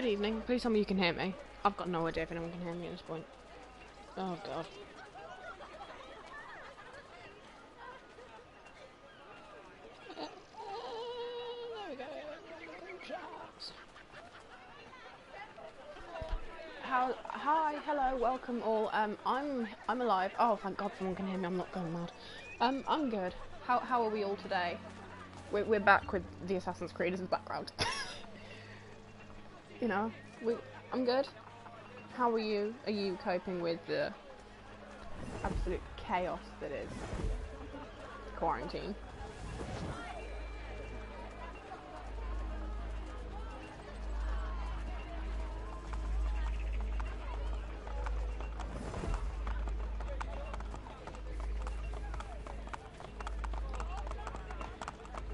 Good evening. Please tell me you can hear me. I've got no idea if anyone can hear me at this point. Oh god. There we go. Hi, hello, welcome all. I'm alive. Oh, thank God, someone can hear me. I'm not going mad. I'm good. How are we all today? We're back with the Assassin's Creed as a background. You know, I'm good. How are you? Are you coping with the absolute chaos that is quarantine?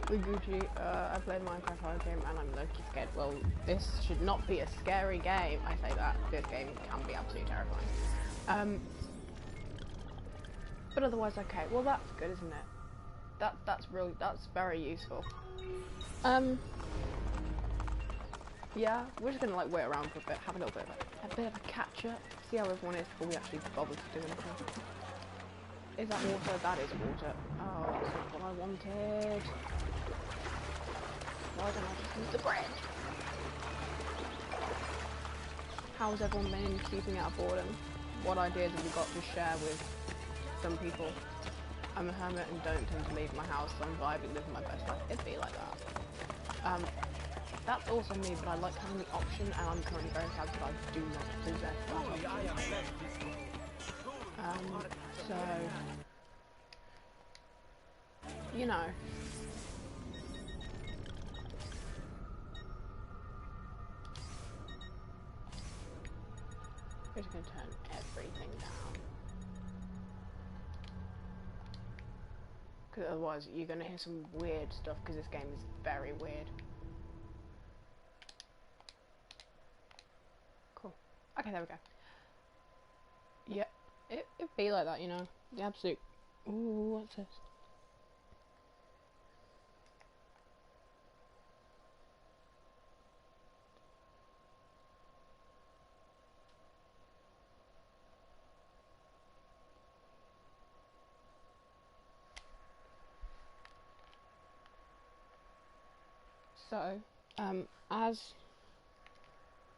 With Gucci, I played Minecraft horror game and I'm low-key scared. Well, this should not be a scary game. I say that. This game can be absolutely terrifying. But otherwise okay. Well, that's good, isn't it? That's very useful. Yeah, we're just gonna like wait around for a bit, have a little bit of a catch up, see how everyone is before we actually bother to do anything. Is that water? That is water. Oh, that's not what I wanted. Why don't I just use the bridge? How's everyone been keeping out of boredom? What ideas have you got to share with some people? I'm a hermit and don't tend to leave my house, so I'm vibing, living my best life. It'd be like that. That's also me, but I like having the option, and I'm currently very sad that I do not possess that option. So, you know. We're just going to turn everything down. Because otherwise you're going to hear some weird stuff, because this game is very weird. Cool. Okay, there we go. Yeah, it'd be like that, you know. The absolute... Ooh, what's this? So, as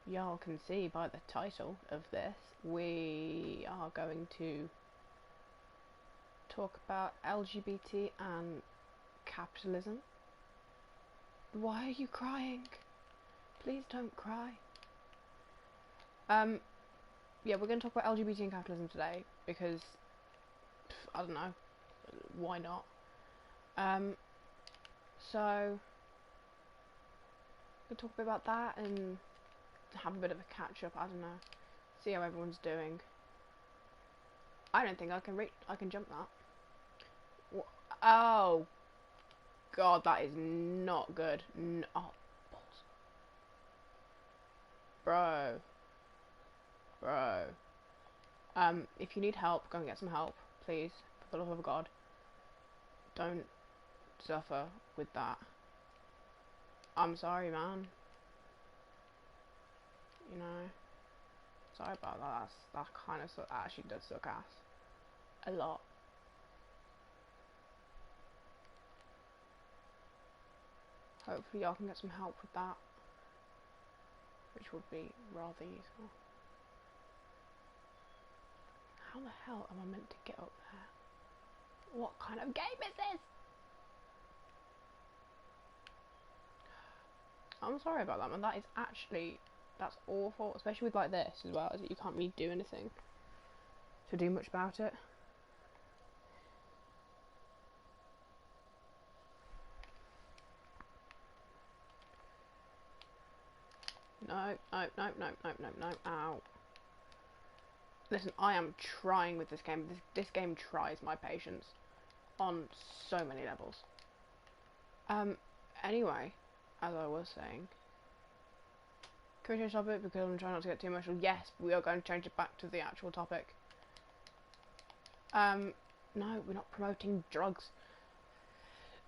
y'all can see by the title of this, we are going to talk about LGBT and capitalism. Why are you crying? Please don't cry. Yeah, we're going to talk about LGBT and capitalism today because, I don't know, why not? So, we'll talk a bit about that and have a bit of a catch up, I don't know, see how everyone's doing. I don't think I can jump that. Oh, God, that is not good. No, oh, balls. Bro. If you need help, go and get some help, please. For the love of God. Don't suffer with that. I'm sorry, man. You know. Sorry about that. That kind of actually does suck ass. A lot. Hopefully y'all can get some help with that. Which would be rather useful. How the hell am I meant to get up there? What kind of game is this? I'm sorry about that, man. That is actually... That's awful. Especially with like this as well, is that you can't really do anything to do much about it. No. Ow. Listen, I am trying with this game. This game tries my patience on so many levels. Anyway, as I was saying, can we change topic because I'm trying not to get too emotional? Yes, we are going to change it back to the actual topic. No, we're not promoting drugs.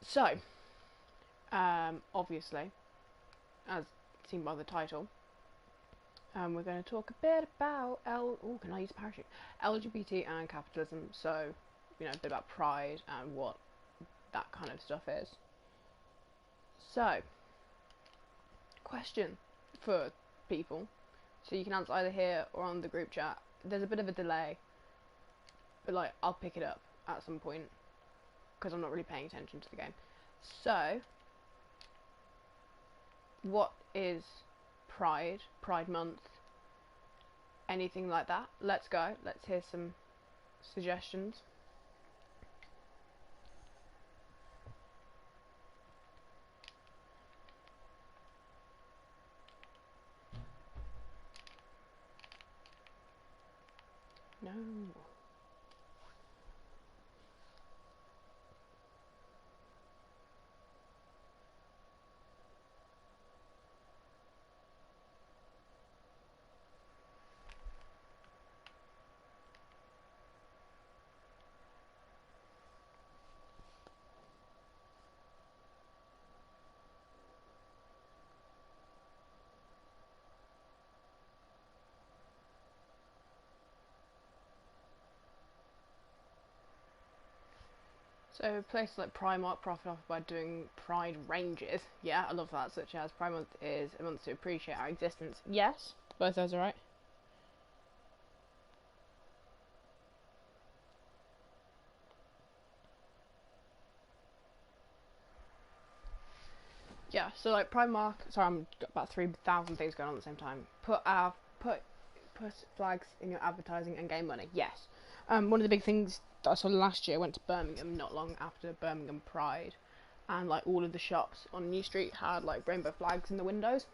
So, obviously, as seen by the title, We're going to talk a bit about can I use a parachute? LGBT and capitalism. So, you know, a bit about pride and what that kind of stuff is. So, question for people. So you can answer either here or on the group chat. There's a bit of a delay, but like I'll pick it up at some point because I'm not really paying attention to the game. So, what is Pride? Pride Month? Anything like that? Let's go. Let's hear some suggestions. No. So places like Primark profit off by doing Pride ranges. Yeah, I love that. Such as Pride Month is a month to appreciate our existence. Yes, both those are right. Yeah, so like Primark. Sorry, I'm got about 3,000 things going on at the same time. Put flags in your advertising and gain money. Yes. One of the big things that I saw last year, I went to Birmingham not long after Birmingham Pride, and like all of the shops on New Street had like rainbow flags in the windows.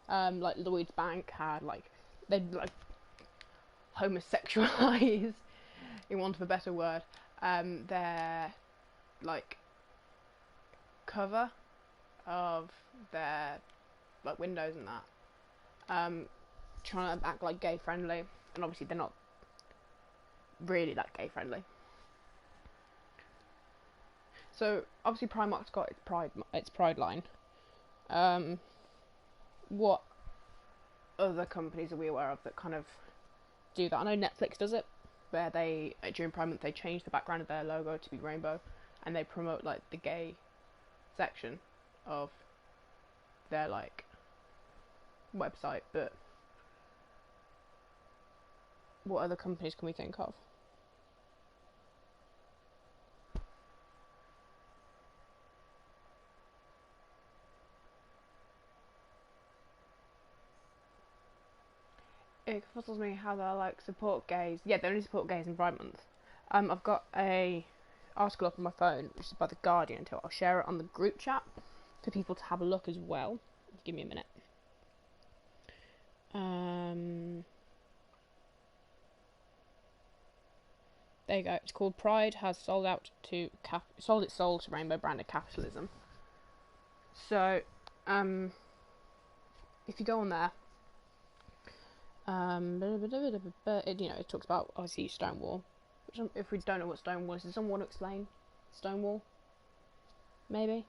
Like Lloyd's Bank had like they'd like homosexualized, in want of a better word, their like cover of their like windows and that, trying to act like gay friendly, and obviously they're not really that gay friendly. So obviously Primark's got its Pride line. What other companies are we aware of that kind of do that? I know Netflix does it, where they during Pride Month they change the background of their logo to be rainbow, and they promote like the gay section of their like website. But what other companies can we think of? It puzzles me how they like support gays. Yeah, they only support gays in Pride Month. I've got a article up on my phone, which is by the Guardian. I'll share it on the group chat for people to have a look as well. Give me a minute. There you go. It's called "Pride has sold its soul to rainbow branded capitalism." So, if you go on there, it talks about obviously Stonewall. Which, if we don't know what Stonewall is, does someone want to explain Stonewall? Maybe.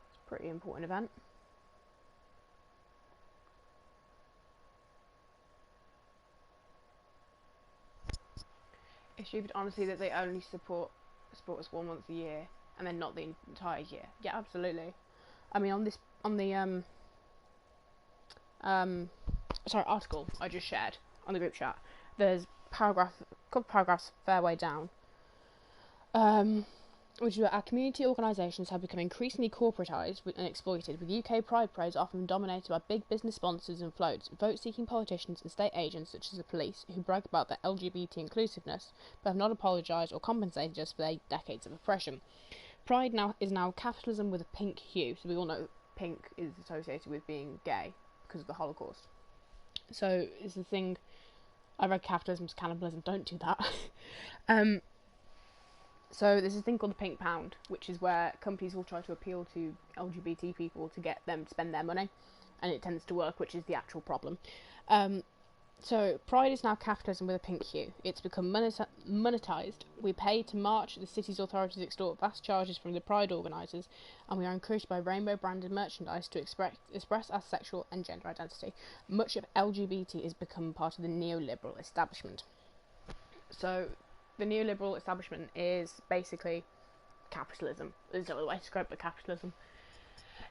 It's a pretty important event. It's stupid, honestly, that they only support us 1 month a year and then not the entire year. Yeah, absolutely. I mean, on the article I just shared on the group chat, there's a couple paragraphs fair way down, which is where our community organisations have become increasingly corporatised and exploited, with UK Pride parades often dominated by big business sponsors and floats, vote-seeking politicians and state agents such as the police, who brag about their LGBT inclusiveness, but have not apologised or compensated us for their decades of oppression. Pride is now capitalism with a pink hue, so we all know pink is associated with being gay because of the Holocaust. So it's the thing. I read Capitalism is Cannibalism. Don't do that. So there's a thing called the pink pound, which is where companies will try to appeal to LGBT people to get them to spend their money, and it tends to work, which is the actual problem. So, Pride is now capitalism with a pink hue. It's become monetised. We pay to march, the city's authorities extort vast charges from the Pride organisers, and we are encouraged by rainbow branded merchandise to express our sexual and gender identity. Much of LGBT has become part of the neoliberal establishment. So, the neoliberal establishment is basically capitalism. There's no other way to describe the capitalism.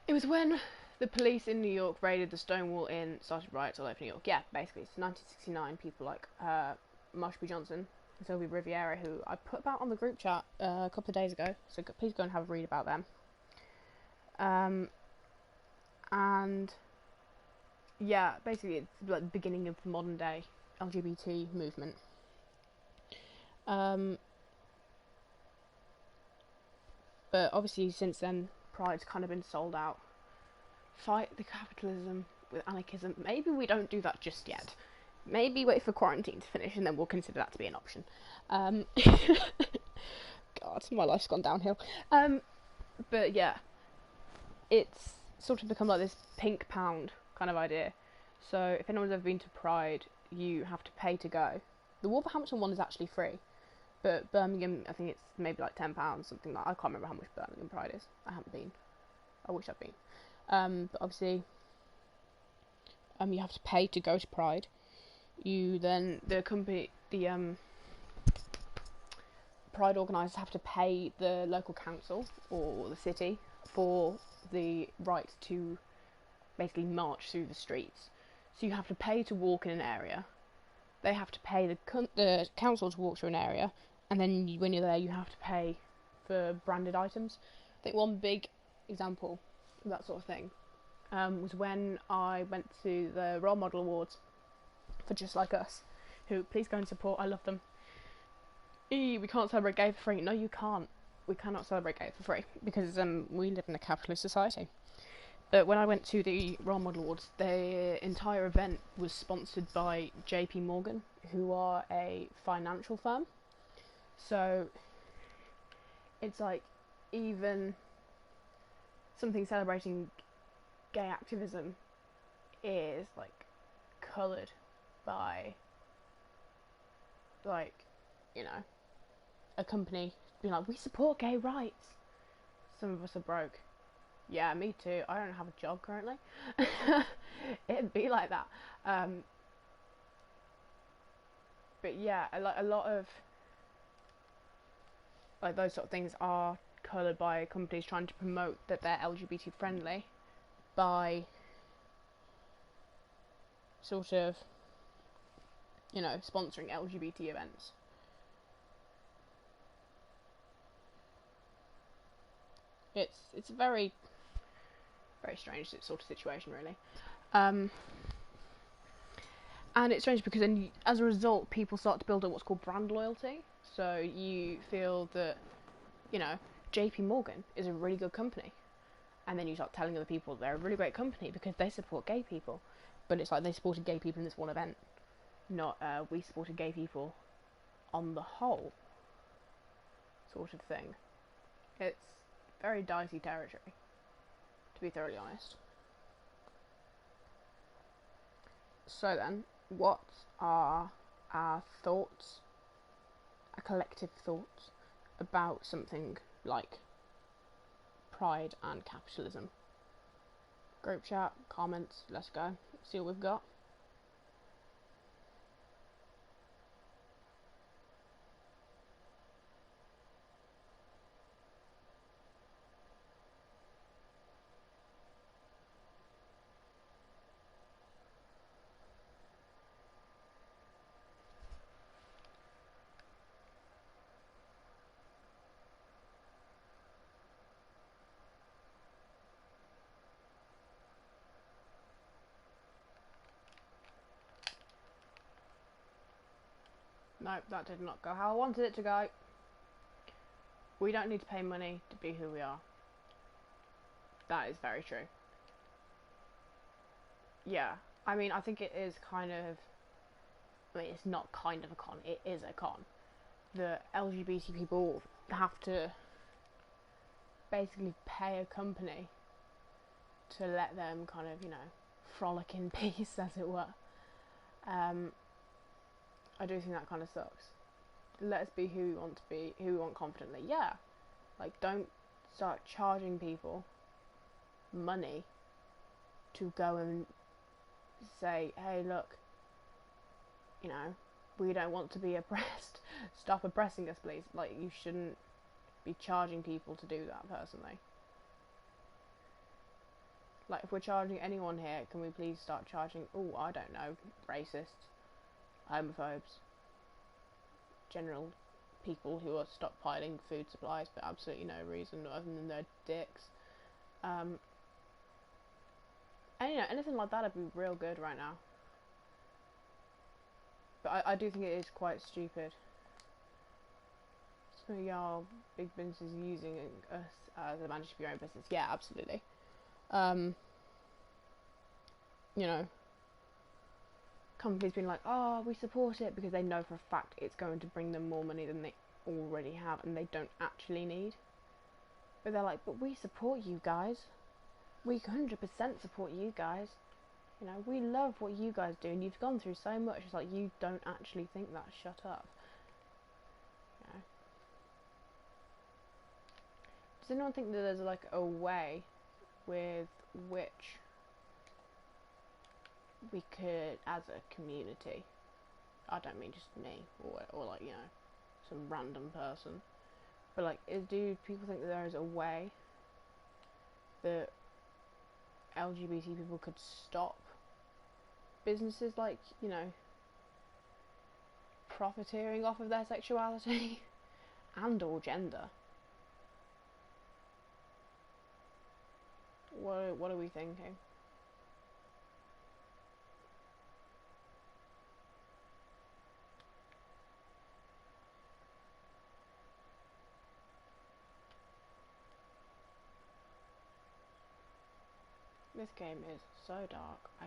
It was when the police in New York raided the Stonewall Inn, started riots all over New York. Yeah, basically, it's 1969. People like Marsha P. Johnson, Sylvia Riviera, who I put about on the group chat a couple of days ago, so please go and have a read about them. And yeah, basically, it's like the beginning of the modern day LGBT movement. But obviously, since then, Pride's kind of been sold out. Fight the capitalism with anarchism. Maybe we don't do that just yet. Maybe wait for quarantine to finish and then we'll consider that to be an option. God, my life's gone downhill. But yeah, it's sort of become like this pink pound kind of idea. So if anyone's ever been to Pride, you have to pay to go. The Wolverhampton one is actually free, but Birmingham, I think it's maybe like £10, something like that. I can't remember how much Birmingham Pride is. I haven't been. I wish I'd been. But obviously, you have to pay to go to Pride. The Pride organisers have to pay the local council or the city for the right to basically march through the streets. So you have to pay to walk in an area. They have to pay the council to walk through an area, and then when you're there, you have to pay for branded items. I think one big example of that sort of thing was when I went to the Role Model Awards for Just Like Us, who, please go and support, I love them. We can't celebrate gay for free. No, you can't. We cannot celebrate gay for free, because we live in a capitalist society. But when I went to the Role Model Awards, the entire event was sponsored by JP Morgan, who are a financial firm. So it's like, even something celebrating gay activism is like coloured by, like, you know, a company being like, we support gay rights. Some of us are broke. Yeah, me too. I don't have a job currently. It'd be like that. But yeah, a lot of like those sort of things are coloured by companies trying to promote that they're LGBT friendly by sort of, you know, sponsoring LGBT events. It's a very, very strange sort of situation, really. And it's strange because then, as a result, people start to build up what's called brand loyalty. So you feel that, you know, JP Morgan is a really good company. And then you start telling other people they're a really great company because they support gay people. But it's like they supported gay people in this one event, not we supported gay people on the whole sort of thing. It's very dicey territory, to be thoroughly honest. So then, what are our thoughts, our collective thoughts, about something like Pride and capitalism? Group chat, comments, let's go. See what we've got. No, that did not go how I wanted it to go. We don't need to pay money to be who we are. That is very true. Yeah, I mean, I think it is kind of, I mean, it's not kind of a con, it is a con. The LGBT people have to basically pay a company to let them kind of, you know, frolic in peace, as it were. Um, I do think that kind of sucks. Let us be who we want to be, who we want confidently. Yeah, like don't start charging people money to go and say, hey, look, you know, we don't want to be oppressed. Stop oppressing us, please. Like, you shouldn't be charging people to do that, personally. Like, if we're charging anyone here, can we please start charging, I don't know, racists, homophobes, general people who are stockpiling food supplies for absolutely no reason other than they're dicks. And, you know, anything like that would be real good right now. But I do think it is quite stupid. So, yeah, big businesses using us as a managed for your own business. Yeah, absolutely. You know, companies being like, oh, we support it because they know for a fact it's going to bring them more money than they already have and they don't actually need. But they're like, but we support you guys. We 100% support you guys. You know, we love what you guys do and you've gone through so much. It's like, you don't actually think that. Shut up. You know? Does anyone think that there's like a way with which we could, as a community, I don't mean just me or like, you know, some random person, but like, do people think that there is a way that LGBT people could stop businesses like, you know, profiteering off of their sexuality and or gender? What are we thinking? This game is so dark, I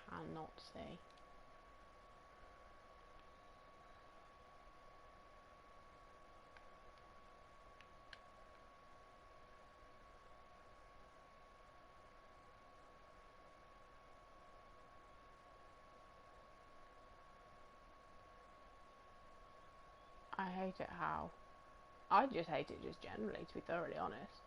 cannot see. I hate it how. I just hate it just generally, to be thoroughly honest.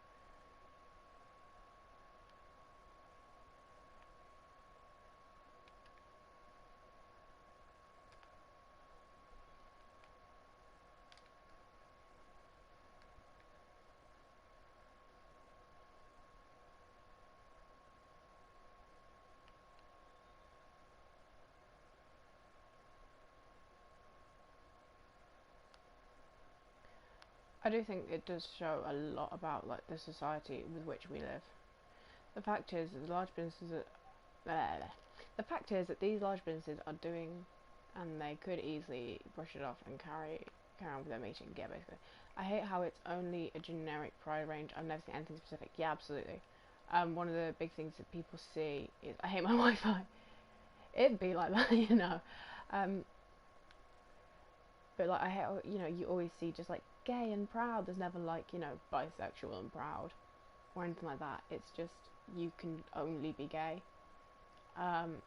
I do think it does show a lot about like the society with which we live. The fact is that the fact is that these large businesses are doing, and they could easily brush it off and carry on with their meeting. Yeah, basically. I hate how it's only a generic pride range. I've never seen anything specific. Yeah, absolutely. One of the big things that people see is I hate my Wi-Fi. It'd be like that, you know. But like I hate, you know, you always see just like gay and proud. There's never like, you know, bisexual and proud or anything like that. It's just you can only be gay. And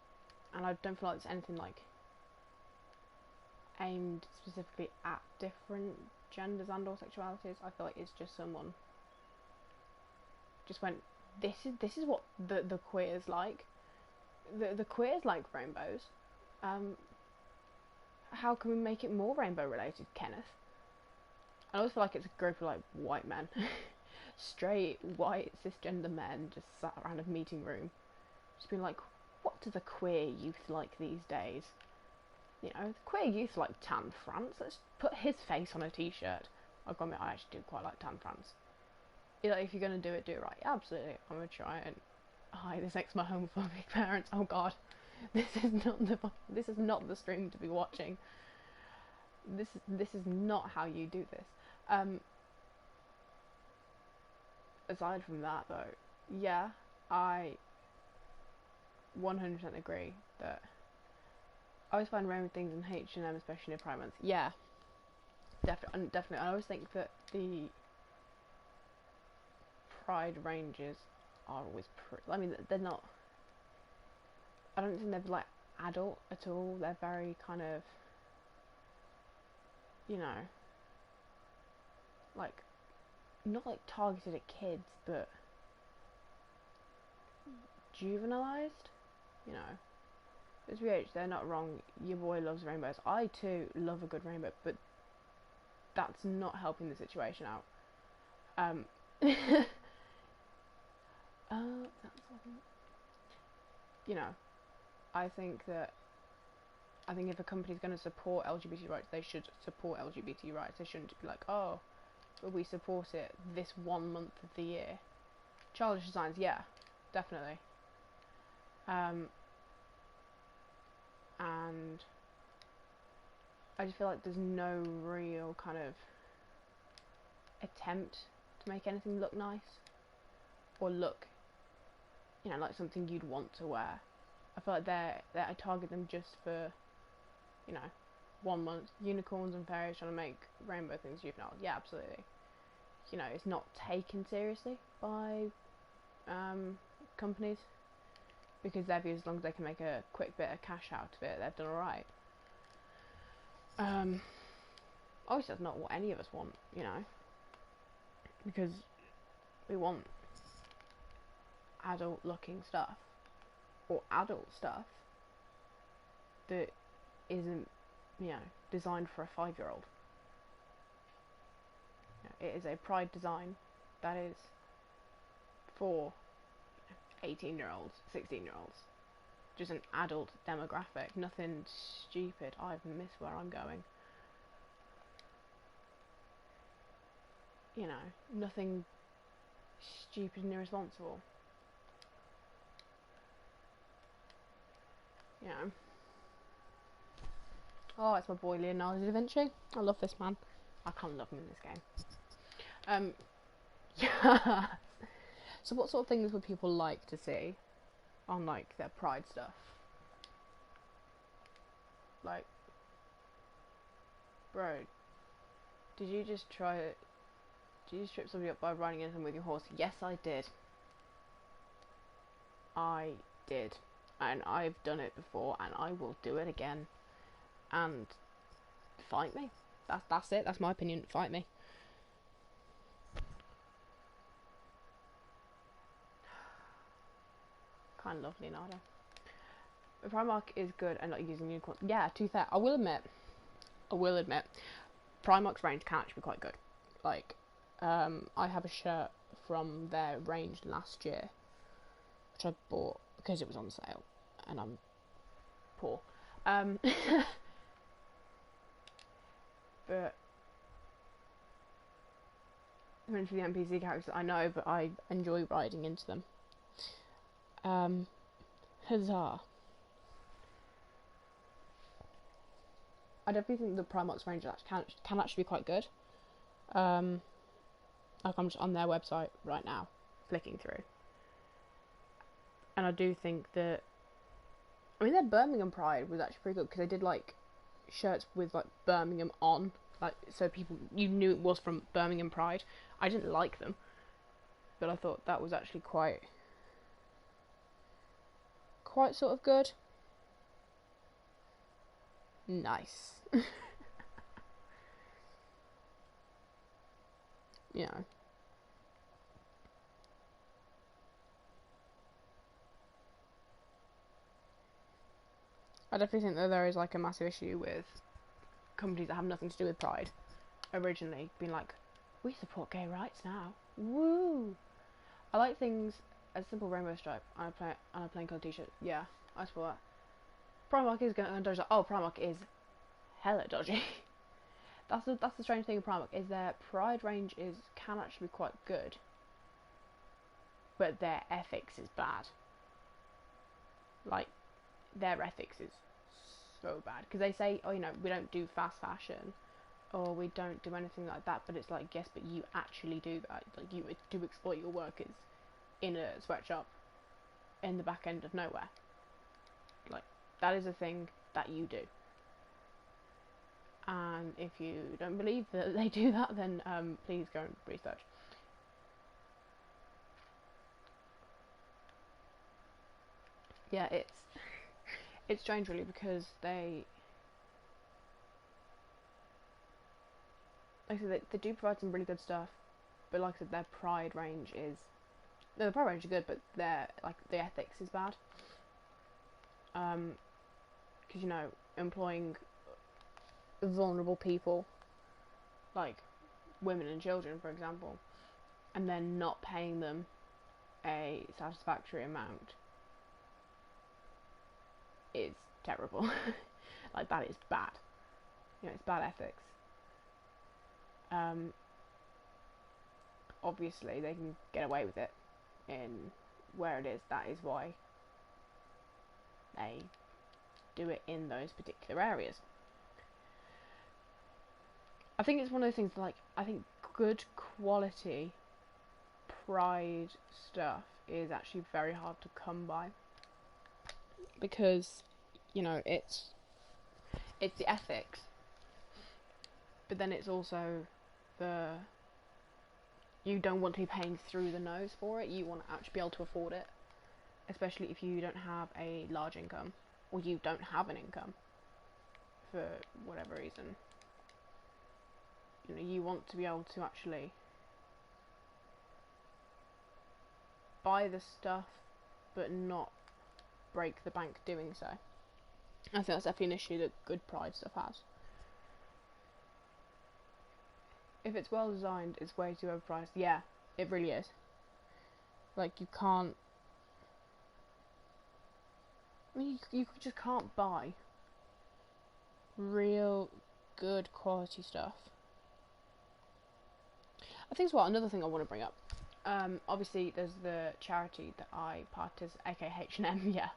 I don't feel like there's anything like aimed specifically at different genders and or sexualities. I feel like it's just someone just went, this is what the queers like. The queers like rainbows. How can we make it more rainbow related, Kenneth? I always feel like it's a group of like white men, straight white cisgender men just sat around a meeting room, just being like, what do the queer youth like these days? You know, the queer youth like Tan France. Let's put his face on a t-shirt. I've got to admit, I actually do quite like Tan France. Like, if you're gonna do it right. Yeah, absolutely. I'm gonna try and hide this next to my homophobic parents. Oh God, this is not the stream to be watching. This is not how you do this. Aside from that, though, yeah, I 100% agree that I always find random things in H&M, especially in Pride Month. Yeah, definitely. I always think that the Pride ranges are always I mean, they're not. I don't think they're like adult at all. They're very kind of, you know, like, not like targeted at kids, but juvenilized, you know. It's VH, they're not wrong. Your boy loves rainbows. I too love a good rainbow, but that's not helping the situation out. You know, I think if a company's going to support LGBT rights, they should support LGBT rights. They shouldn't be like, oh, but we support it this 1 month of the year. Childish designs, yeah, definitely. And I just feel like there's no real kind of attempt to make anything look nice or look, you know, like something you'd want to wear. I feel like I target them just for, you know, 1 month. Unicorns and fairies trying to make rainbow things juvenile. Yeah, absolutely. You know, it's not taken seriously by companies, because their view, as long as they can make a quick bit of cash out of it, they've done alright. Obviously that's not what any of us want, you know, because we want adult looking stuff, or adult stuff that isn't, you know, designed for a 5-year-old. You know, it is a pride design that is for 18-year-olds, 16-year-olds. Just an adult demographic. Nothing stupid. I've missed where I'm going. You know, nothing stupid and irresponsible. You know. Oh, it's my boy Leonardo da Vinci. I love this man. I can't love him in this game. Yeah. So what sort of things would people like to see on, like, their pride stuff? Like, bro, did you just strip somebody up by riding into them with your horse? Yes, I did. I did. And I've done it before, and I will do it again. And fight me. That's it. That's my opinion. Fight me. Kind of love Leonardo. But Primark is good and not using unicorns. Yeah, to be fair, I will admit, Primark's range can actually be quite good. Like, I have a shirt from their range last year, which I bought because it was on sale, and I'm poor. But for the NPC characters, I know, but I enjoy riding into them. Huzzah. I definitely think the Primark's range can actually be quite good. Like, I'm just on their website right now, flicking through. And I do think that, I mean, their Birmingham Pride was actually pretty good, because they did, like, shirts with, like, Birmingham on, like, so people, you knew it was from Birmingham Pride. I didn't like them, but I thought that was actually quite sort of good. Nice. You know. I definitely think that there is, like, a massive issue with companies that have nothing to do with Pride originally being like, we support gay rights now. Woo! I like things, a simple rainbow stripe on a plain colour t-shirt. Yeah, I support that. Primark is going to dodge that. Oh, Primark is hella dodgy. That's the strange thing with Primark, is their Pride range can actually be quite good, but their ethics is bad. Like, their ethics is so bad, because they say, oh, you know, we don't do fast fashion, or we don't do anything like that, but it's like, yes, but you actually do that. Like, you do exploit your workers in a sweatshop in the back end of nowhere. Like, that is a thing that you do. And if you don't believe that they do that, then please go and research. Yeah, it's strange really, because they, like I said, they do provide some really good stuff, but like I said, their Pride range is, no, the Pride range is good, but their, like, the ethics is bad. Because, you know, employing vulnerable people, like women and children, for example, and then not paying them a satisfactory amount is terrible. Like, that is bad. You know, it's bad ethics. Obviously, they can get away with it in where it is. That is why they do it in those particular areas. I think it's one of those things, like, I think good quality Pride stuff is actually very hard to come by, because, you know, it's the ethics, but then it's also you don't want to be paying through the nose for it. You want to actually be able to afford it, especially if you don't have a large income, or you don't have an income for whatever reason. You know, you want to be able to actually buy the stuff but not break the bank doing so. I think that's definitely an issue that good Pride stuff has. If it's well designed, it's way too overpriced. Yeah, it really is. Like, you can't, I mean, you just can't buy real good quality stuff. I think as well, another thing I want to bring up, obviously there's the charity that I aka H&M, yeah,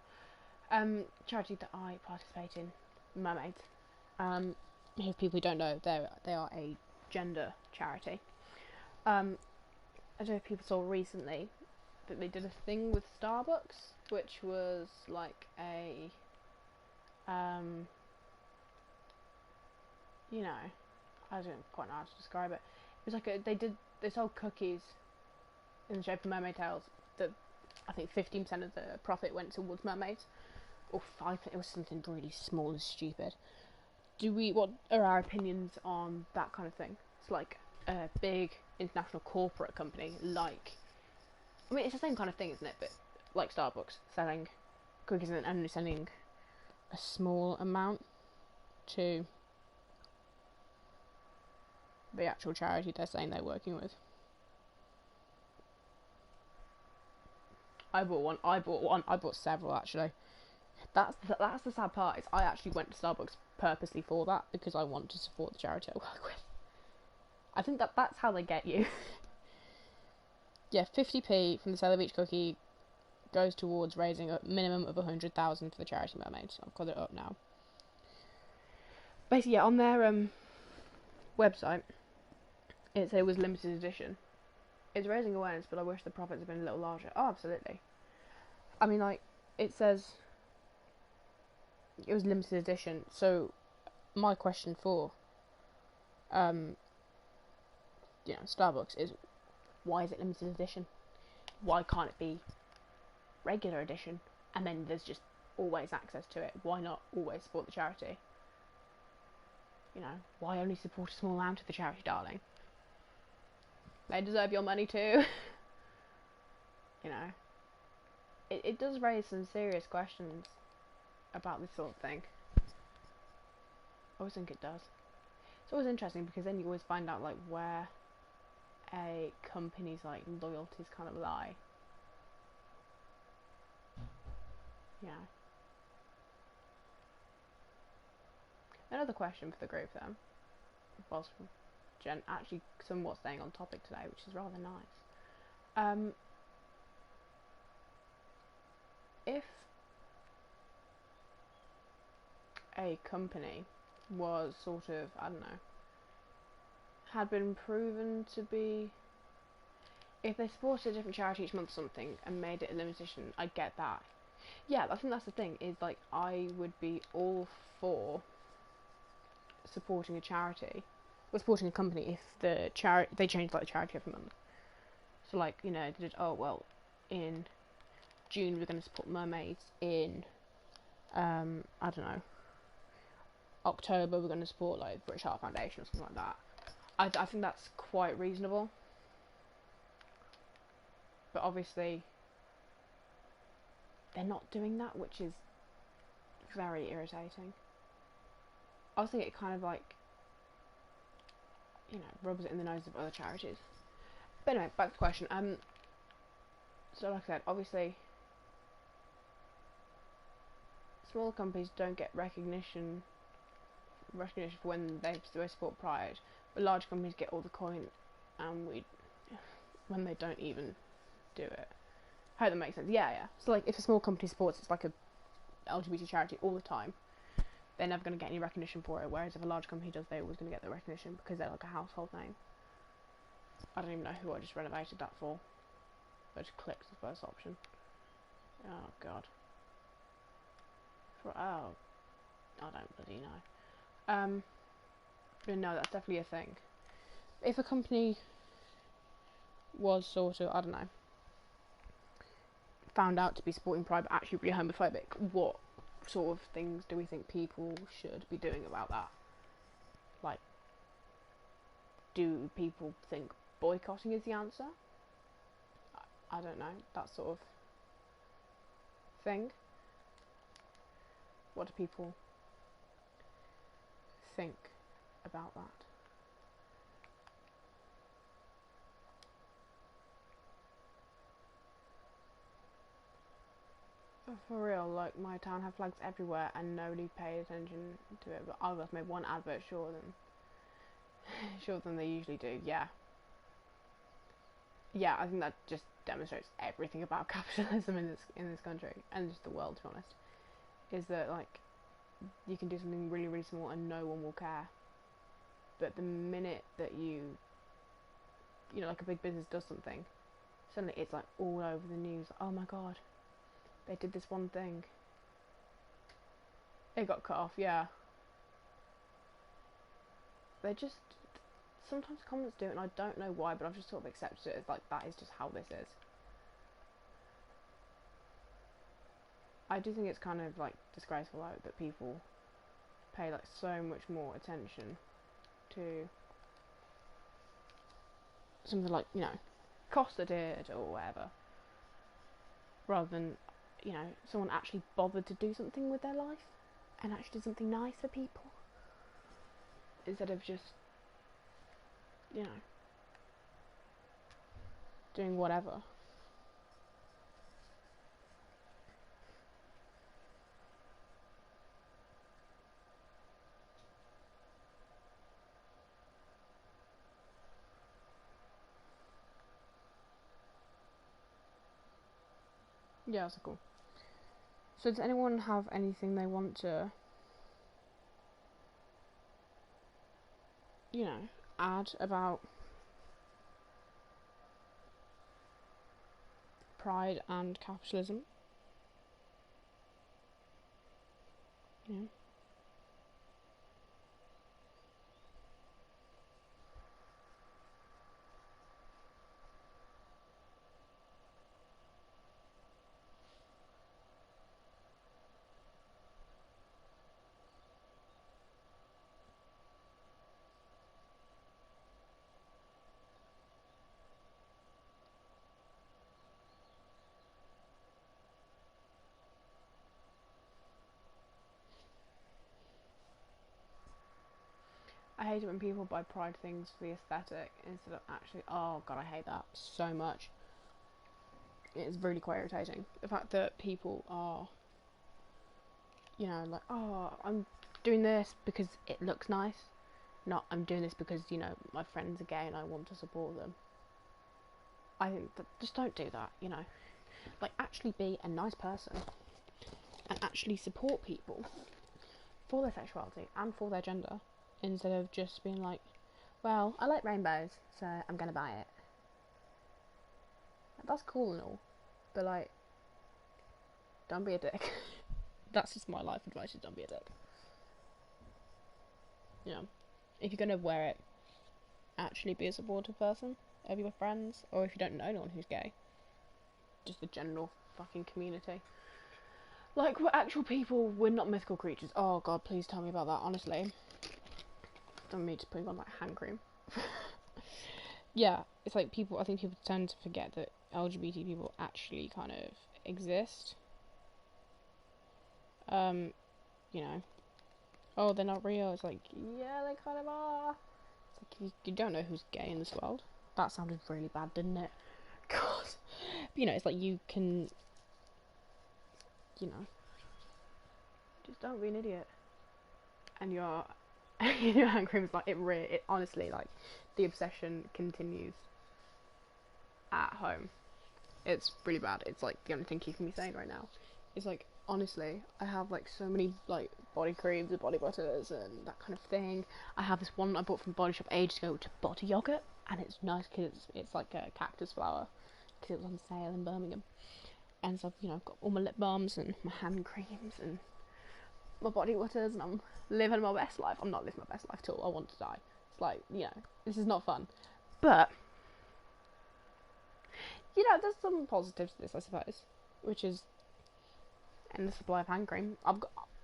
charity that I participate in, Mermaids. If people who don't know, they are a gender charity. I don't know if people saw recently that they did a thing with Starbucks, which was like a, you know, I don't quite know how to describe it. It was like they sold cookies in the shape of mermaid tails that I think 15% of the profit went towards mermaids, or 5%. It was something really small and stupid. What are our opinions on that kind of thing? It's like a big international corporate company, like, I mean, it's the same kind of thing, isn't it? But like Starbucks selling cookies and only selling a small amount to the actual charity they're saying they're working with. I bought one. I bought several, actually. That's the sad part, is I actually went to Starbucks purposely for that, because I want to support the charity I work with. I think that's how they get you. Yeah, 50p from the sale of each cookie goes towards raising a minimum of 100,000 for the charity Mermaids. I've got it up now. Basically, yeah, on their website, it said it was limited edition. It's raising awareness, but I wish the profits had been a little larger. Oh, absolutely. I mean, like, it says it was limited edition, so my question for Starbucks is, why is it limited edition? Why can't it be regular edition, and then there's just always access to it? Why not always support the charity? You know, why only support a small amount of the charity, darling? They deserve your money too. You know, it does raise some serious questions about this sort of thing. I always think it does. It's always interesting, because then you always find out, like, where a company's, like, loyalties kind of lie. Yeah. Another question for the group then, whilst actually somewhat staying on topic today, which is rather nice. If a company was sort of, I don't know, had been proven to be, if they supported a different charity each month or something and made it a limited edition, I'd get that. Yeah, I think that's the thing, is, like, I would be all for supporting a charity, or supporting a company, if they changed, like, the charity every month. So, like, you know, they did, oh well, in June we're going to support mermaids, in I don't know, October we're going to support like British Heart Foundation or something like that. I think that's quite reasonable. But obviously they're not doing that, which is very irritating. I think it kind of like, you know, rubs it in the nose of other charities. But anyway, back to the question. So like I said, obviously small companies don't get recognition for when they support Pride, but large companies get all the coin, and when they don't even do it. I hope that makes sense. Yeah. So like, if a small company supports, it's like a LGBT charity all the time, they're never going to get any recognition for it. Whereas if a large company does, they're always going to get the recognition because they're like a household name. I don't even know who I just renovated that for. I just clicked the first option. Oh god. I don't bloody know. But no, that's definitely a thing. If a company was sort of, I don't know, found out to be supporting Pride but actually really homophobic, what sort of things do we think people should be doing about that? Like, do people think boycotting is the answer? I don't know, that sort of thing. What do people think about that? For real, like, my town have flags everywhere and nobody paid attention to it, but I've made one advert sure than they usually do. Yeah, I think that just demonstrates everything about capitalism in this country and just the world, to be honest. Is that like, you can do something really, really small and no one will care, but the minute that you know, like a big business does something, suddenly it's like all over the news. Oh my god, they did this one thing. It got cut off. Yeah, they just, sometimes comments do it, and I don't know why, but I've just sort of accepted it as like, that is just how this is. I do think it's kind of like disgraceful though that people pay like so much more attention to something like, you know, Costa did or whatever, rather than, you know, someone actually bothered to do something with their life and actually did something nice for people instead of just, you know, doing whatever. Yeah, that's cool. So does anyone have anything they want to, you know, add about Pride and capitalism? Yeah. I hate it when people buy Pride things for the aesthetic instead of actually. Oh god, I hate that so much. It's really quite irritating. The fact that people are, you know, like, oh, I'm doing this because it looks nice. Not, I'm doing this because, you know, my friends are gay and I want to support them. I think that just don't do that, you know. Like, actually be a nice person and actually support people for their sexuality and for their gender, instead of just being like, well, I like rainbows, so I'm gonna buy it. That's cool and all, but like, don't be a dick. That's just my life advice, is don't be a dick. You know, if you're gonna wear it, actually be a supportive person of your friends, or if you don't know anyone who's gay, just the general fucking community. Like, we're actual people, we're not mythical creatures. Oh god, please tell me about that, honestly. Don't mean to put on like hand cream. Yeah, it's like people, I think people tend to forget that LGBT people actually kind of exist. You know, oh, they're not real. It's like, yeah, they kind of are. It's like, you don't know who's gay in this world. That sounded really bad, didn't it? God. You know, it's like you can, you know, just don't be an idiot. And your hand cream is like, it honestly, like, the obsession continues at home. It's really bad. It's like the only thing keeping me sane right now. It's like, honestly, I have like so many like body creams and body butters and that kind of thing. I have this one I bought from Body Shop ages ago, which is body yogurt, and it's nice because it's like a cactus flower because it was on sale in Birmingham. And so I've got all my lip balms and my hand creams and my body butters, and I'm living my best life. I'm not living my best life at all. I want to die. It's like, this is not fun. But there's some positives to this, I suppose, which is in the supply of hand cream. I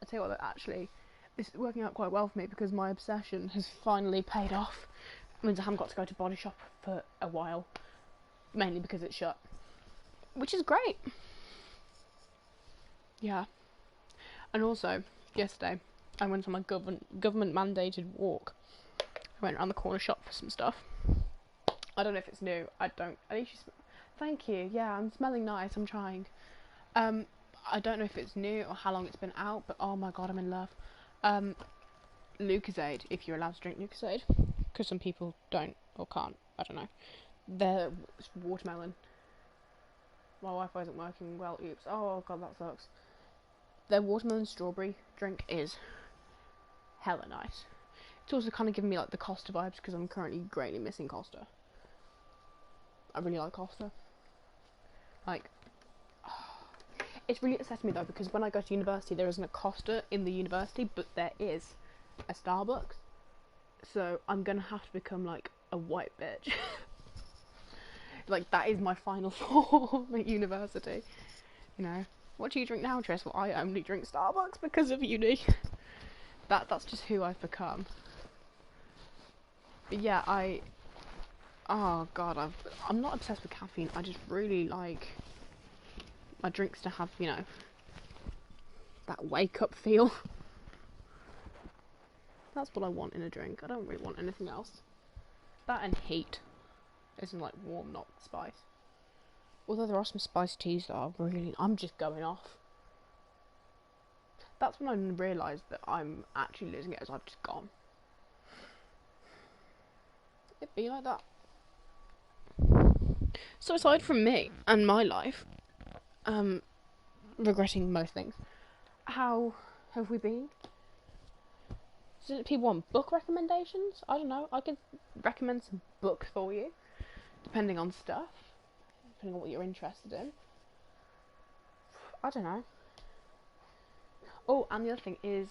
tell you what, actually, this is working out quite well for me because my obsession has finally paid off. It means I haven't got to go to Body Shop for a while, mainly because it's shut, which is great. Yeah. And also, yesterday, I went on my government mandated walk. I went around the corner shop for some stuff. I don't know if it's new. I need you. Thank you. Yeah, I'm smelling nice. I'm trying. I don't know if it's new or how long it's been out, but oh my god, I'm in love. Lucozade, if you're allowed to drink Lucozade, because some people don't or can't. I don't know. They're watermelon. My Wi-Fi isn't working well. Oops. Oh god, that sucks. Their watermelon strawberry drink is hella nice. It's also kind of giving me like the Costa vibes because I'm currently greatly missing Costa. I really like Costa. Like, it's really upset me though because when I go to university there isn't a Costa in the university, but there is a Starbucks. So I'm gonna have to become like a white bitch. Like, that is my final form at university. What do you drink now, Triss? Well, I only drink Starbucks because of uni. That's just who I've become. But yeah, oh god, I'm not obsessed with caffeine. I just really like my drinks to have, that wake up feel. That's what I want in a drink. I don't really want anything else. That and heat. Isn't like warm, not spice. Although there are some spiced teas that are really... I'm just going off. That's when I realised that I'm actually losing it, as I've just gone. It'd be like that. So aside from me and my life, regretting most things, how have we been? Do people want book recommendations? I don't know. I could recommend some books for you, depending on stuff, depending on what you're interested in. I don't know. Oh, and the other thing is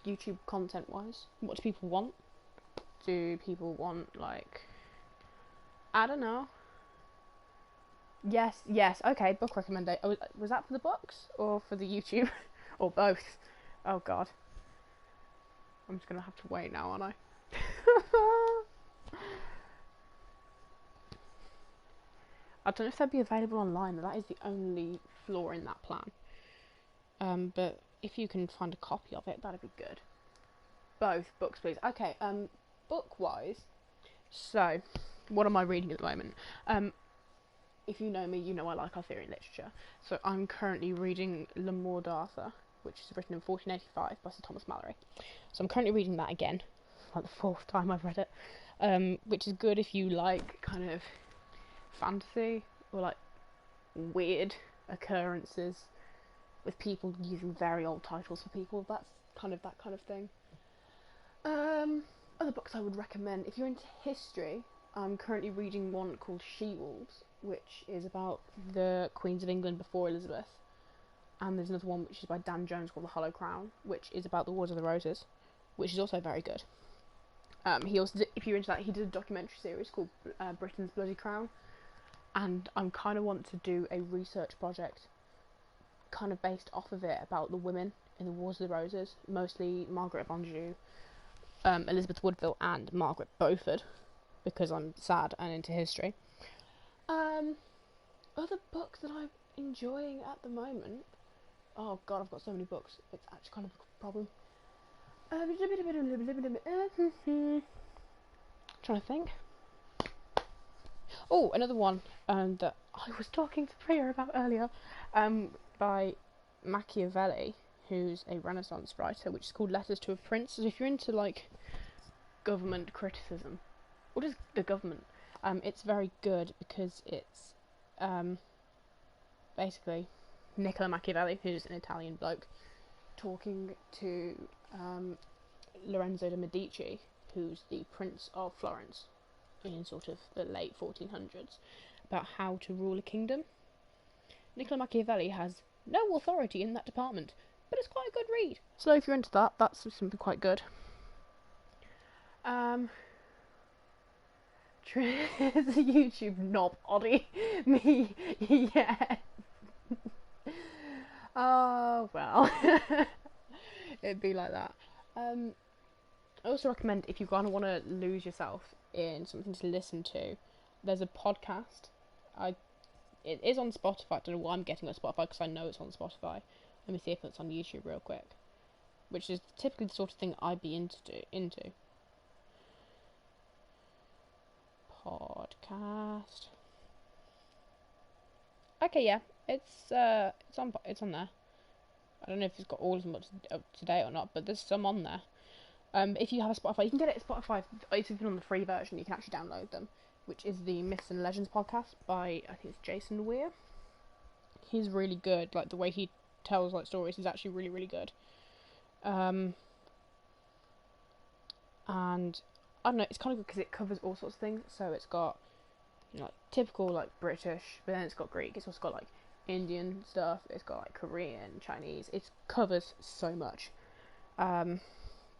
YouTube content-wise. What do people want? Do people want, like... I don't know. Yes, okay, book recommendation. Oh, was that for the books or for the YouTube? Or both? Oh god. I'm just gonna have to wait now, aren't I? I don't know if they'd be available online. That is the only flaw in that plan. But if you can find a copy of it, that'd be good. Both books, please. Okay, book-wise, so, what am I reading at the moment? If you know me, you know I like Arthurian literature. So I'm currently reading L'Amour d'Arthur, which is written in 1485 by Sir Thomas Malory. So I'm currently reading that again, like the fourth time I've read it, which is good if you like kind of fantasy or like weird occurrences with people using very old titles for people. That's kind of that kind of thing. Other books I would recommend, if you're into history, I'm currently reading one called She-Wolves, which is about the Queens of England before Elizabeth. And there's another one which is by Dan Jones called The Hollow Crown, which is about the Wars of the Roses, which is also very good. He also did, if you're into that, he did a documentary series called Britain's Bloody Crown, and I kind of want to do a research project kind of based off of it about the women in the Wars of the Roses, mostly Margaret of Anjou, Elizabeth Woodville, and Margaret Beaufort, because I'm sad and into history. Other books that I'm enjoying at the moment. Oh god, I've got so many books. It's actually kind of a problem. Trying to think. Oh, another one that I was talking to Priya about earlier, by Machiavelli, who's a Renaissance writer, which is called Letters to a Prince. So if you're into like government criticism, or just the government, it's very good because it's basically Niccolo Machiavelli, who's an Italian bloke, talking to Lorenzo de Medici, who's the Prince of Florence in sort of the late 1400s, about how to rule a kingdom. Niccolo Machiavelli has no authority in that department, but it's quite a good read. So if you're into that, that's something quite good. It's a YouTube knob, Oddie. Me, yeah. Oh, well. It'd be like that. I also recommend, if you kind of want to lose yourself in something to listen to, there's a podcast. It is on Spotify. I don't know why I'm getting on Spotify, because I know it's on Spotify. Let me see if it's on YouTube real quick. Which is typically the sort of thing I'd be into. Podcast. Okay, yeah, it's on there. I don't know if it's got all of them up to date or not, but there's some on there. If you have a Spotify, you can get it at Spotify. If you've been on the free version, you can actually download them, which is the Myths and Legends podcast by, I think it's Jason Weir. He's really good. Like, the way he tells like stories is actually really, really good. And I don't know, it's kind of good because it covers all sorts of things. So it's got, you know, like typical like British, but then it's got Greek. It's also got like Indian stuff. It's got like Korean, Chinese. It covers so much. I'm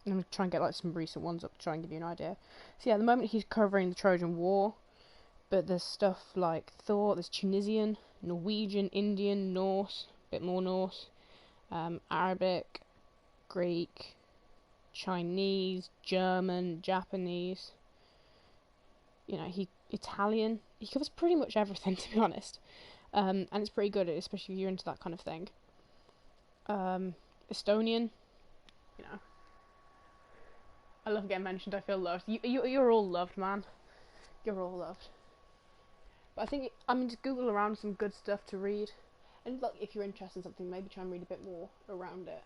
going to try and get like some recent ones up to try and give you an idea. So yeah, at the moment he's covering the Trojan War, but there's stuff like Thor, there's Tunisian, Norwegian, Indian, Norse, a bit more Norse, Arabic, Greek, Chinese, German, Japanese, you know, Italian. He covers pretty much everything, to be honest. And it's pretty good, especially if you're into that kind of thing. Estonian, you know. I love getting mentioned, I feel loved. You're all loved, man. You're all loved. But I think, just Google around some good stuff to read. And look, if you're interested in something, maybe try and read a bit more around it.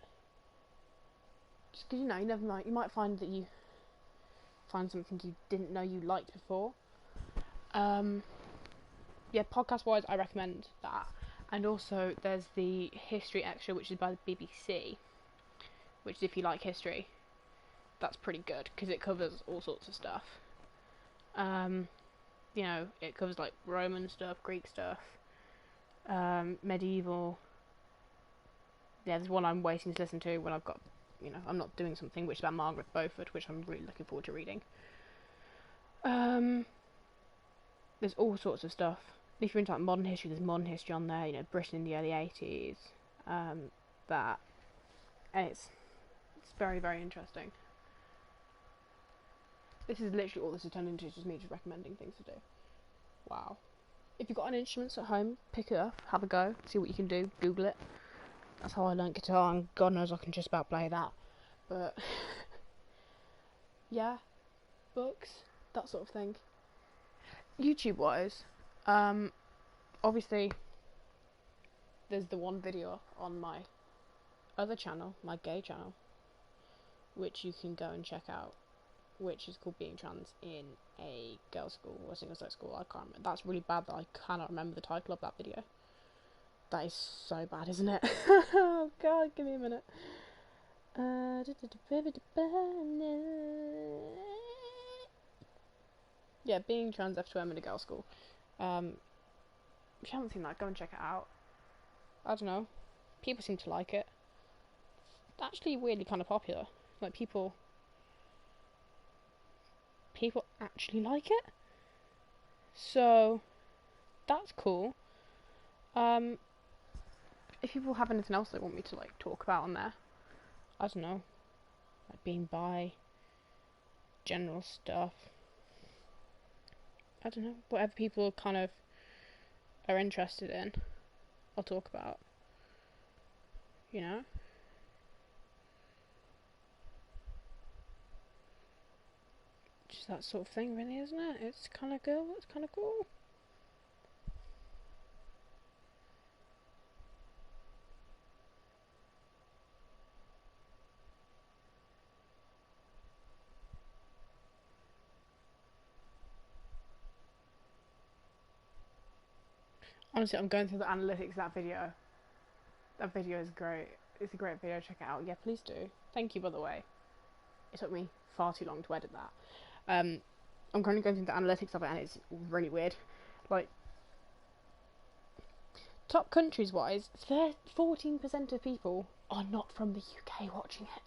Just because, you know, you never know. You might find that you find something you didn't know you liked before. Yeah, podcast-wise, I recommend that. And also, there's the History Extra, which is by the BBC. Which, if you like history, that's pretty good, because it covers all sorts of stuff. You know, it covers like Roman stuff, Greek stuff, medieval. Yeah, there's one I'm waiting to listen to when I've got, you know, I'm not doing something, which is about Margaret Beaufort, which I'm really looking forward to reading. There's all sorts of stuff. If you're into like modern history, there's modern history on there, you know, Britain in the early 80s, that, and it's very, very interesting. This is literally all this is turned into, just me just recommending things to do. Wow. If you've got an instrument at home, pick it up, have a go, see what you can do, Google it. That's how I learnt guitar, and God knows I can just about play that. But, yeah, books, that sort of thing. YouTube-wise, obviously, there's the one video on my other channel, my gay channel, which you can go and check out, which is called Being Trans in a Girls' School, or a single-sex school. I can't remember. That's really bad that I cannot remember the title of that video. That is so bad, isn't it? Oh god, give me a minute. Yeah, Being Trans F2M in a Girls' School. If you haven't seen that, go and check it out. I don't know. People seem to like it. It's actually weirdly kind of popular. Like, people actually like it. So, that's cool. if people have anything else they want me to like talk about on there, I don't know, like being bi, general stuff. I don't know, whatever people kind of are interested in, I'll talk about. You know? Just that sort of thing, really, isn't it? It's kind of cool. It's kind of cool. Honestly, I'm going through the analytics of that video. That video is great. It's a great video. Check it out. Yeah, please do. Thank you, by the way. It took me far too long to edit that. I'm currently going through the analytics of it, and it's really weird. Like, top countries wise, 14% of people are not from the UK watching it.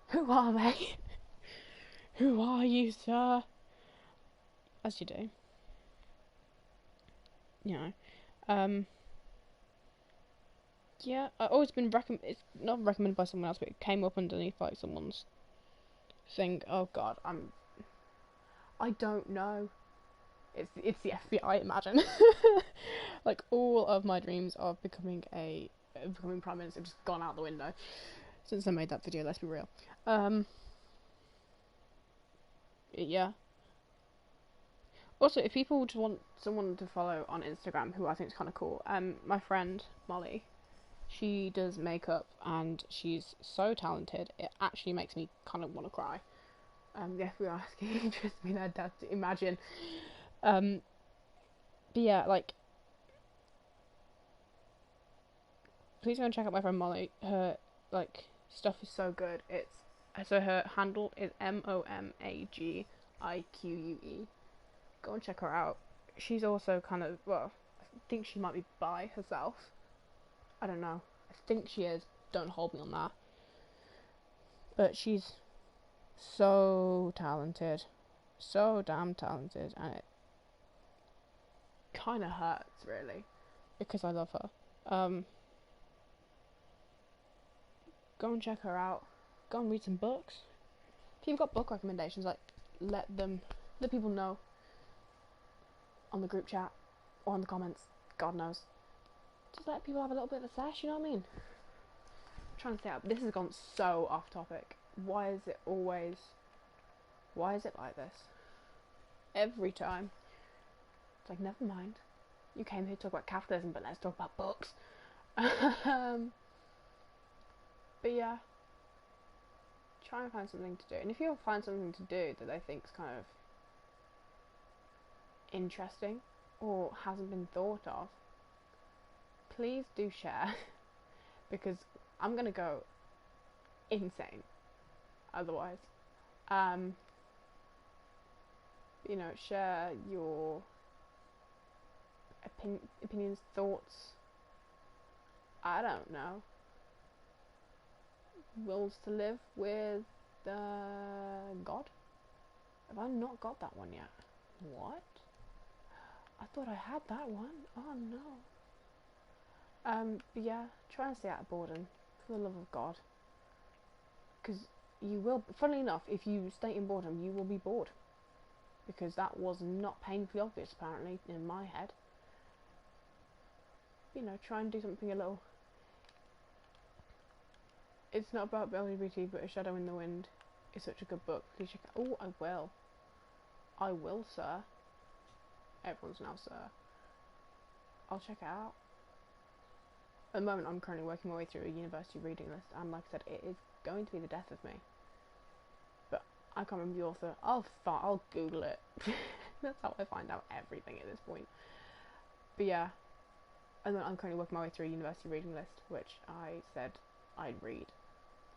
Who are they? Who are you, sir? As you do. You know. Yeah, I've always been it's not recommended by someone else, but it came up underneath like someone's thing. Oh god, I don't know. It's the FBI, imagine. Like all of my dreams of becoming prime minister have just gone out the window since I made that video. Let's be real. Yeah. Also, if people just want someone to follow on Instagram, who I think is kind of cool, my friend Molly, she does makeup and she's so talented. It actually makes me kind of want to cry. The FBI asking just me their dad to imagine. But yeah, like, please go and check out my friend Molly. Her like stuff is so good. So her handle is MOMAGIQUE. Go and check her out. She's also kind of, well, I think she might be bi herself. I don't know. I think she is. Don't hold me on that. But she's so talented. So damn talented. And it kind of hurts, really. Because I love her. Go and check her out. Go and read some books. If you've got book recommendations, like, let people know on the group chat or in the comments. God knows. Just let people have a little bit of a sesh, you know what I mean? I'm trying to stay up. This has gone so off topic. Why is it like this? Every time. It's like, never mind. You came here to talk about capitalism, but let's talk about books. But yeah. Try and find something to do. And if you find something to do that I think is kind of interesting or hasn't been thought of, please do share. Because I'm going to go insane otherwise. You know, share your opinions, thoughts, I don't know, wills to live with God. Have I not got that one yet? What? I thought I had that one. Oh no. But yeah, try and stay out of boredom, for the love of God. Because you will, funnily enough, if you stay in boredom, you will be bored. Because that was not painfully obvious, apparently, in my head. You know, try and do something a little... It's not about LGBT, but A Shadow in the Wind is such a good book. Please check it out. Oh, I will. I will, sir. Everyone's now sir. I'll check it out. At the moment, I'm currently working my way through a university reading list, and like I said, it is going to be the death of me. But I can't remember the author. I'll Google it. That's how I find out everything at this point. But yeah, and then I'm currently working my way through a university reading list, which I said I'd read,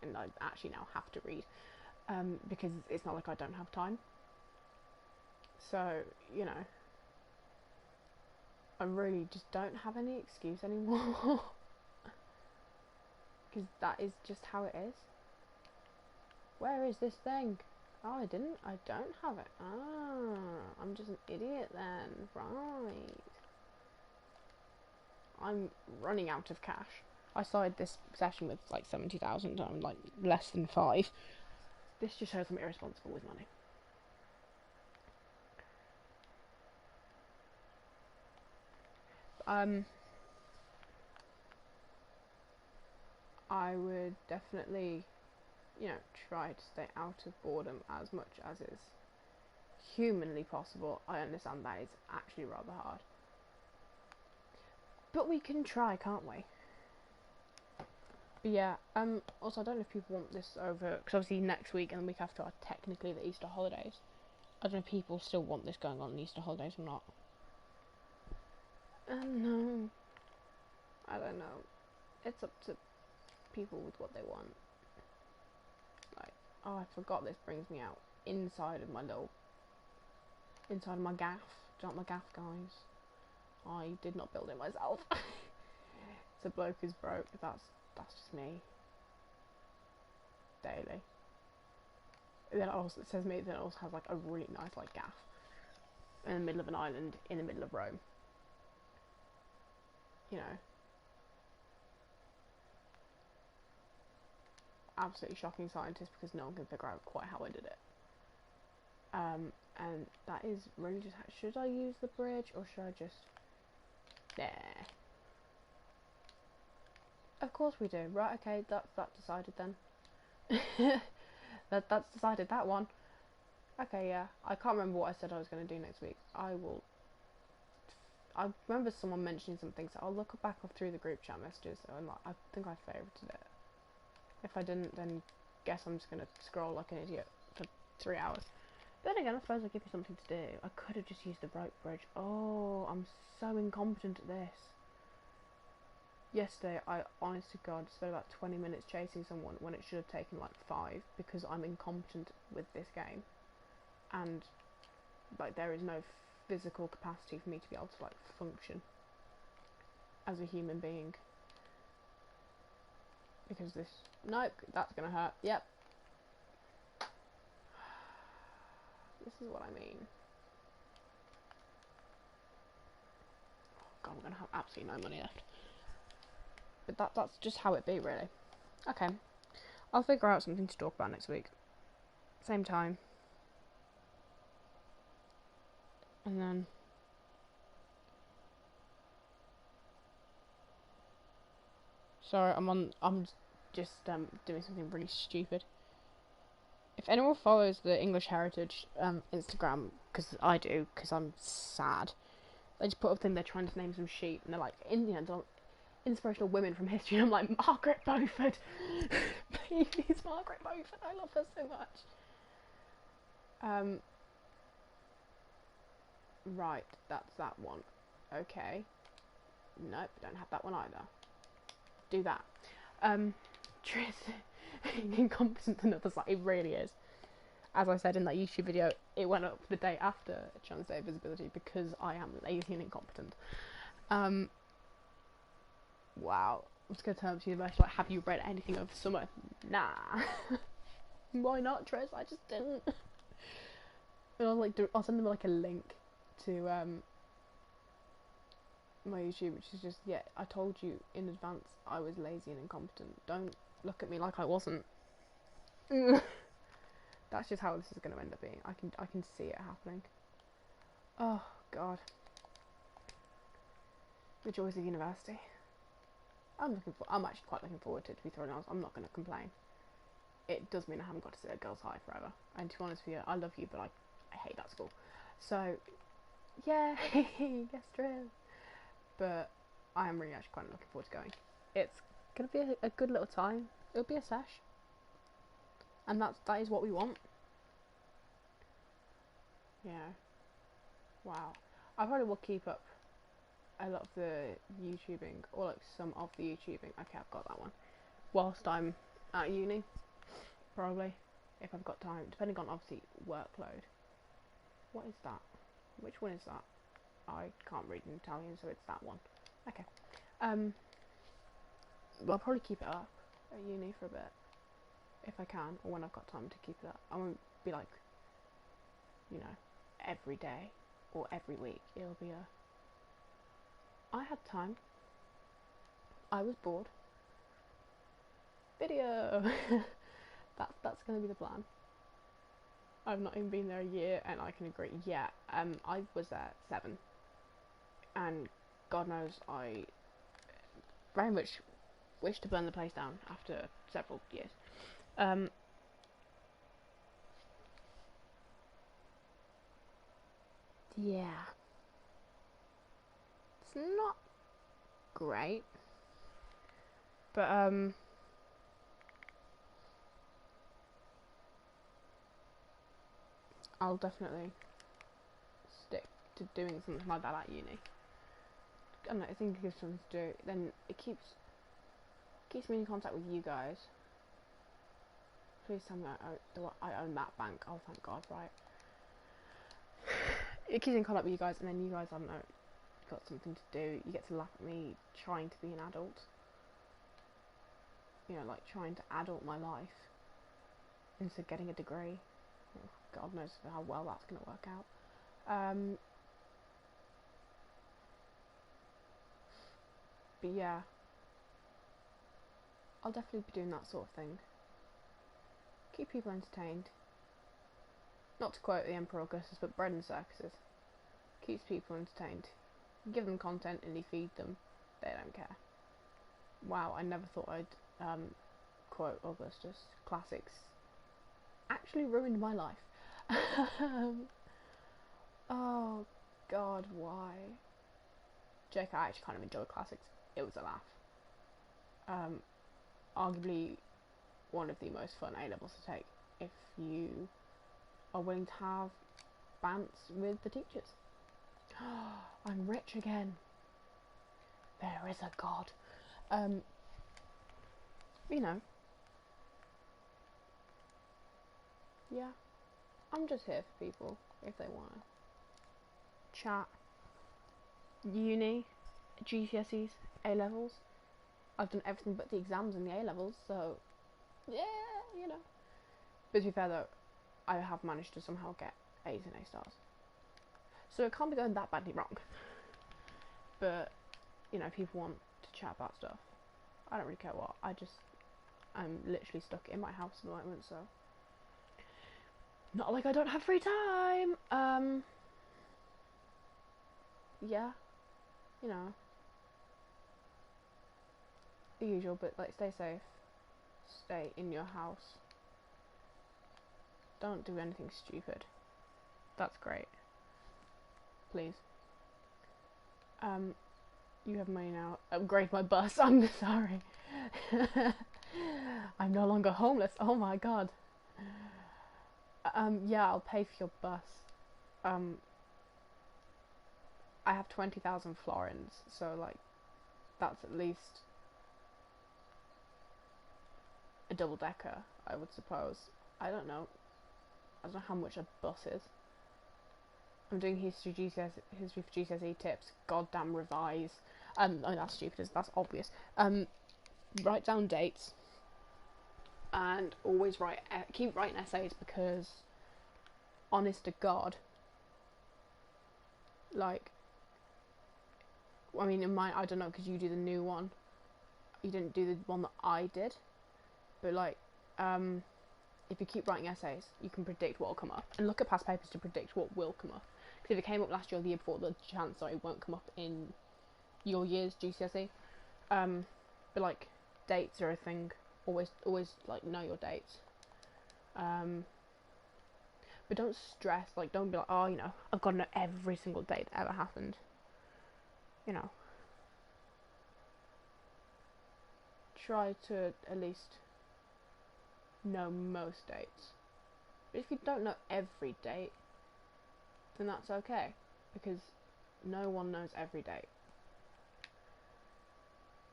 and I actually now have to read, because it's not like I don't have time. So, you know, I really just don't have any excuse anymore. Because that is just how it is. Where is this thing? Oh, I don't have it. Ah, I'm just an idiot then. Right. I'm running out of cash. I started this session with like 70,000. I'm like less than 5. This just shows I'm irresponsible with money. I would definitely, try to stay out of boredom as much as is humanly possible. I understand that is actually rather hard. But we can try, can't we? But yeah, also I don't know if people want this over, because obviously next week and the week after are technically the Easter holidays. I don't know if people still want this going on Easter holidays or not. No. I don't know. It's up to people with what they want. Like, oh, I forgot this brings me out inside of my gaff. Do you know what my gaff, guys? I did not build it myself. It's a bloke who's broke. That's just me. Daily. And then also it says me. Then it also has like a really nice like gaff in the middle of an island in the middle of Rome. You know, absolutely shocking scientist because no one can figure out quite how I did it. And that is really just. Should I use the bridge or should I just? Nah. Of course we do. Right, okay, that's decided then. That's decided, that one. Okay, yeah. I can't remember what I said I was going to do next week. I remember someone mentioning something, so I'll look back off through the group chat messages, and I think I favorited it. If I didn't, then guess I'm just going to scroll like an idiot for 3 hours. But then again, I suppose I'll give you something to do. I could have just used the rope bridge. Oh, I'm so incompetent at this. Yesterday, I honest to God spent about 20 minutes chasing someone when it should have taken like 5 because I'm incompetent with this game, and like there is no physical capacity for me to be able to like function as a human being. Because this, nope, that's gonna hurt. Yep. This is what I mean. Oh God, I'm gonna have absolutely no money left. But that's just how it be, really. Okay, I'll figure out something to talk about next week. Same time. And then sorry, I'm just doing something really stupid. If anyone follows the English Heritage Instagram, because I do, because I'm sad, they just put up a thing they're trying to name some sheep, and they're like, inspirational women from history. And I'm like, Margaret Beaufort. Please, Margaret Beaufort. I love her so much. Right, that's that one. Okay. Nope, don't have that one either. Do that. Tris, incompetent on the other side. It really is. As I said in that YouTube video, it went up the day after Chance Day Visibility because I am lazy and incompetent. Wow. I'm just going to turn up to university like, have you read anything over summer? Nah. Why not, Tris? I just didn't. And I'll send them like a link to my YouTube, which is just, yeah, I told you in advance I was lazy and incompetent. Don't look at me like I wasn't. That's just how this is going to end up being. I can see it happening. Oh God. The joys of university. I'm actually quite looking forward to it, to be thrown out. I'm not going to complain. It does mean I haven't got to sit at Girls' High forever. And to be honest with you, I love you, but I hate that school. So, yeah, yes, true. But I am really actually quite looking forward to going. It's going to be a good little time. It'll be a sesh. And that is what we want. Yeah. Wow. I probably will keep up a lot of the YouTubing, or like some of the YouTubing. Okay, I've got that one. Whilst I'm at uni, probably, if I've got time, depending on obviously workload. What is that? Which one is that? I can't read in Italian, so it's that one. Okay. Well, I'll probably keep it up at uni for a bit, if I can, or when I've got time to keep it up. I won't be like, every day or every week. It'll be I had time. I was bored. Video! That's going to be the plan. I've not even been there a year, and I can agree. Yeah, I was there 7, and God knows I very much wish to burn the place down after several years. Yeah, it's not great, but I'll definitely stick to doing something like that at uni. I don't know, I think it gives something to do. Then it keeps me in contact with you guys. Please tell me I own that bank. Oh, thank God, right. It keeps me in contact with you guys, and then you guys, I don't know, got something to do. You get to laugh at me trying to be an adult. You know, like trying to adult my life into getting a degree. God knows how well that's going to work out. But yeah, I'll definitely be doing that sort of thing. Keep people entertained. Not to quote the Emperor Augustus, but bread and circuses. Keeps people entertained. You give them content and you feed them, they don't care. Wow, I never thought I'd quote Augustus. Classics actually ruined my life. Oh God, why? Jake, I actually kind of enjoy classics. It was a laugh. Arguably one of the most fun A-levels to take if you are willing to have bants with the teachers. I'm rich again. There is a God. You know. Yeah. I'm just here for people if they want to chat. Uni, GCSEs, A-levels. I've done everything but the exams and the A-levels, so yeah, you know. But to be fair though, I have managed to somehow get A's and A stars. So it can't be going that badly wrong. But, you know, people want to chat about stuff. I don't really care what. I'm literally stuck in my house at the moment, so not like I don't have free time. Yeah, you know, the usual, but like stay safe, stay in your house, don't do anything stupid. That's great. Please. You have money now. Upgrade my bus. I'm sorry. I'm no longer homeless. Oh my God. Yeah, I'll pay for your bus. I have 20,000 florins, so like, that's at least a double decker, I would suppose. I don't know how much a bus is. I'm doing history for GCSE tips. Goddamn revise. Oh, that's stupid. That's obvious. Write down dates, and always keep writing essays, because, honest to God, like, I mean, in mine, I don't know, because you do the new one. You didn't do the one that I did, but like, if you keep writing essays, you can predict what will come up, and look at past papers to predict what will come up. Because if it came up last year or the year before, the chance that it won't come up in your year's GCSE. But like, dates are a thing. Always like know your dates. But don't stress. Like, don't be like, oh, you know, I've got to know every single date that ever happened. You know, try to at least know most dates. But if you don't know every date, then that's okay, because no one knows every date.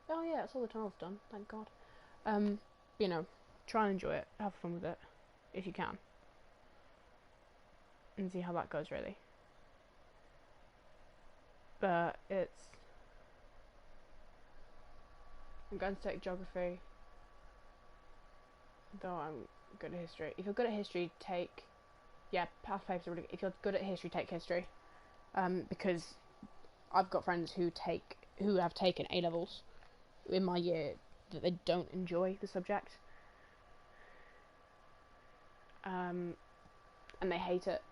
Oh yeah, it's all the tunnel's done, thank God. You know, try and enjoy it, have fun with it, if you can, and see how that goes, really. But I'm going to take geography, though I'm good at history. If you're good at history, past papers are really good. If you're good at history, take history, because I've got friends who have taken A-levels in my year that they don't enjoy the subject, and they hate it,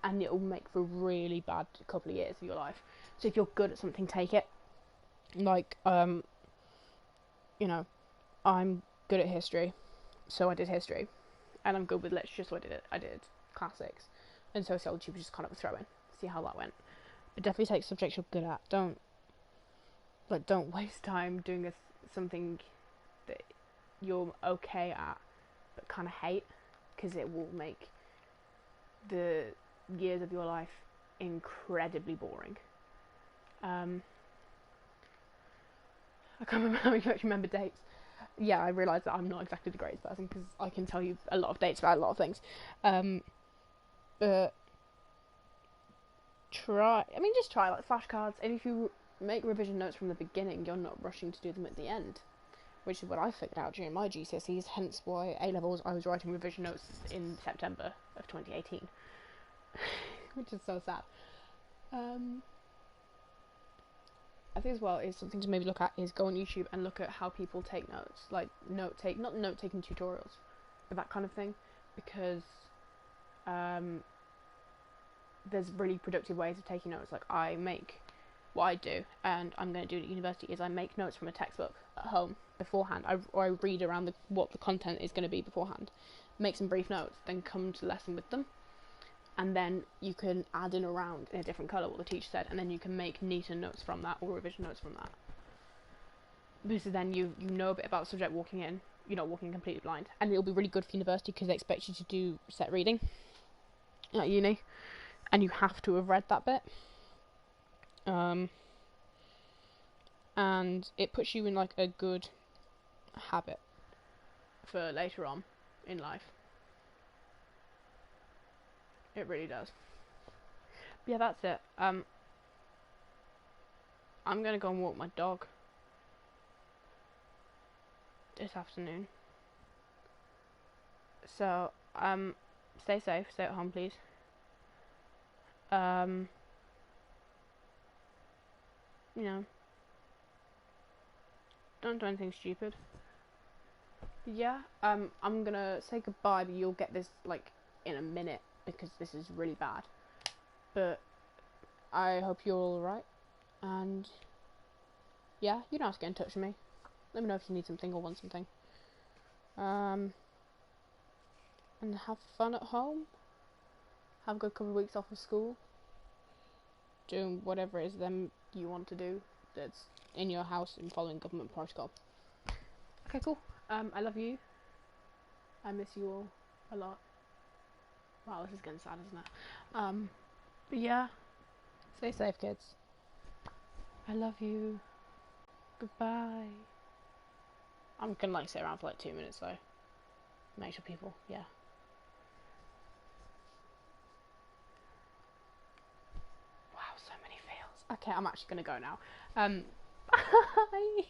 and it will make for a really bad couple of years of your life. So if you're good at something, take it. Like, you know, I'm good at history, so I did history, and I'm good with literature, so I did classics, and sociology was just kind of a throw in, see how that went. But definitely take subjects you're good at. Don't waste time doing something that you're okay at but kind of hate, because it will make the years of your life incredibly boring. I can't remember how you actually remember dates. Yeah, I realise that I'm not exactly the greatest person because I can tell you a lot of dates about a lot of things. But just try like flashcards, and if you make revision notes from the beginning, you're not rushing to do them at the end, which is what I figured out during my GCSEs, hence why A-levels I was writing revision notes in September of 2018, which is so sad. I think as well is something to maybe look at is go on YouTube and look at how people take notes, like not note taking tutorials, but that kind of thing, because there's really productive ways of taking notes. Like what I do, and I'm going to do it at university, is I make notes from a textbook at home beforehand. I read around what the content is going to be beforehand, make some brief notes, then come to the lesson with them, and then you can add in around in a different colour what the teacher said, and then you can make neater notes from that, or revision notes from that. Because then you know a bit about the subject walking in. You're not walking completely blind, and it'll be really good for university because they expect you to do set reading at uni, and you have to have read that bit. And it puts you in like a good habit for later on in life. It really does. But yeah, that's it. I'm gonna go and walk my dog this afternoon. So, stay safe, stay at home, please. Don't do anything stupid. Yeah, I'm gonna say goodbye, but you'll get this like in a minute because this is really bad. But I hope you're all right, and yeah, you don't have to get in touch with me. Let me know if you need something or want something. And have fun at home. Have a good couple of weeks off of school. Doing whatever it is then you want to do that's in your house and following government protocol. Okay, cool. I love you. I miss you all a lot. Wow, this is getting sad, isn't it? But yeah, stay safe, kids. I love you. Goodbye. I'm gonna like sit around for like 2 minutes though. Make sure people, yeah. Wow, so many feels. Okay, I'm actually gonna go now. Bye.